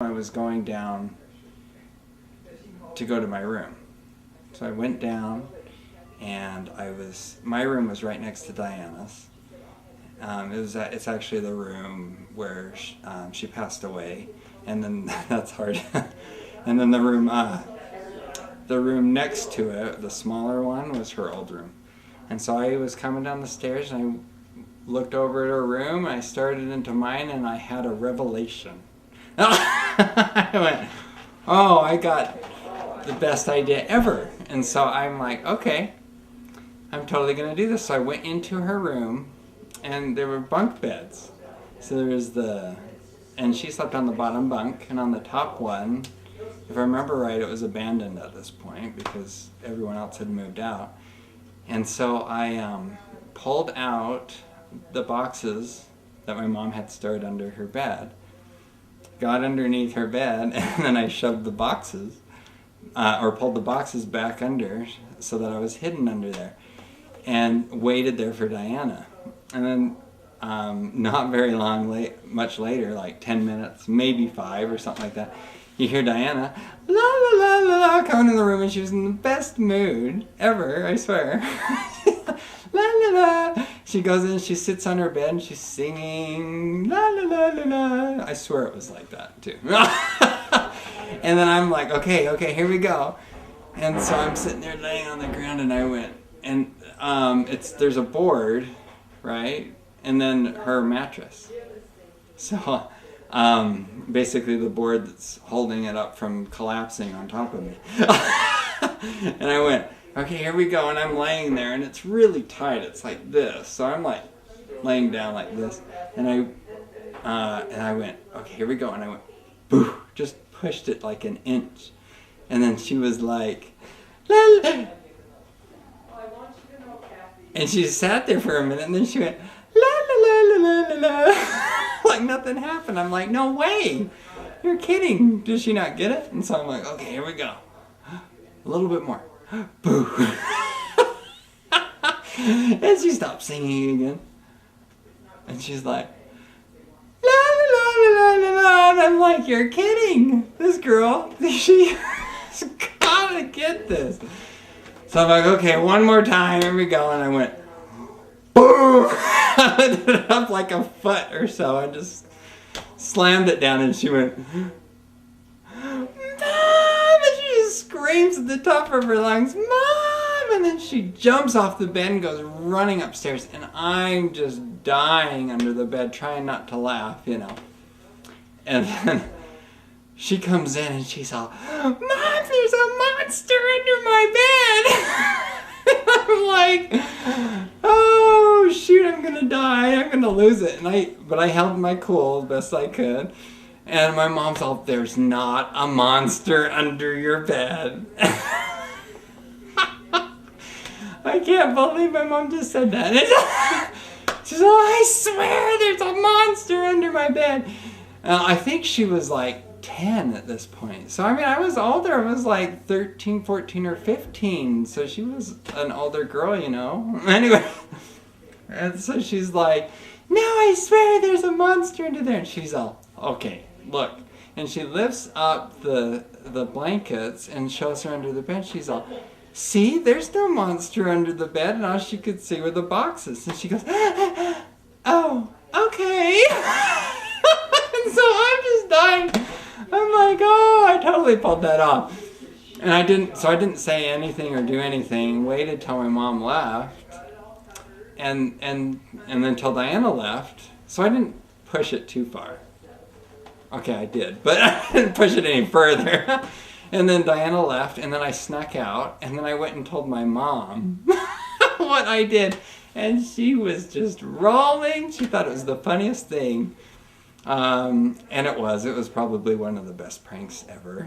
I was going down to go to my room. So I went down, and my room was right next to Diana's. It's actually the room where she passed away, and then that's hard. And then the room next to it, the smaller one, was her old room. And so I was coming down the stairs, and I looked over at her room, and I started into mine, and I had a revelation. I went, oh, I got the best idea ever. And so I'm like, okay, I'm totally going to do this. So I went into her room, and there were bunk beds. So there was and she slept on the bottom bunk, and on the top one, if I remember right, it was abandoned at this point because everyone else had moved out. And so I pulled out the boxes that my mom had stored under her bed, got underneath her bed, and then I shoved the boxes, or pulled the boxes back under so that I was hidden under there, and waited there for Diana. And then not very long, much later, like 10 minutes, maybe 5 or something like that, you hear Diana, la la la la la, coming in the room, and she was in the best mood ever, I swear. La la la. She goes in, she sits on her bed, and she's singing la la la la la. I swear it was like that too. And then I'm like, okay, here we go. And so I'm sitting there laying on the ground, and I went, and there's a board, right, and then her mattress. So basically the board that's holding it up from collapsing on top of me. And I went, okay, here we go, and I'm laying there, and it's really tight. It's like this, so I'm like laying down like this, and I went, okay, here we go, and I went, boo, just pushed it like an inch, and then she was like, la, la. And she sat there for a minute, and then she went, la la la la la la, like nothing happened. I'm like, no way, you're kidding. Does she not get it? And so I'm like, okay, here we go, a little bit more. Boo. And she stopped singing again. And she's like, la la la la la. And I'm like, you're kidding. This girl, she's gotta get this. So I'm like, okay, one more time, here we go. And I went, boom. I lifted it up like a foot or so and just slammed it down, and she went, screams at the top of her lungs, Mom! And then she jumps off the bed and goes running upstairs, and I'm just dying under the bed, trying not to laugh, you know. And then she comes in, and she's all, Mom, there's a monster under my bed! I'm like, oh shoot, I'm gonna die, I'm gonna lose it. But I held my cool as best I could. And my mom's all, there's not a monster under your bed. I can't believe my mom just said that. She's all, I swear there's a monster under my bed. I think she was like 10 at this point. So, I mean, I was older. I was like 13, 14, or 15. So she was an older girl, you know. Anyway, and so she's like, no, I swear there's a monster under there. And she's all, okay. Look, and she lifts up the blankets and shows her under the bed. She's all, see, there's no monster under the bed, and all she could see were the boxes. And she goes, oh, okay. And so I'm just dying. I'm like, oh, I totally pulled that off. And I didn't say anything or do anything. Waited till my mom left, and then till Diana left. So I didn't push it too far. Okay, I did, but I didn't push it any further. And then Diana left, and then I snuck out, and then I went and told my mom what I did, and she was just rolling. She thought it was the funniest thing, and it was probably one of the best pranks ever.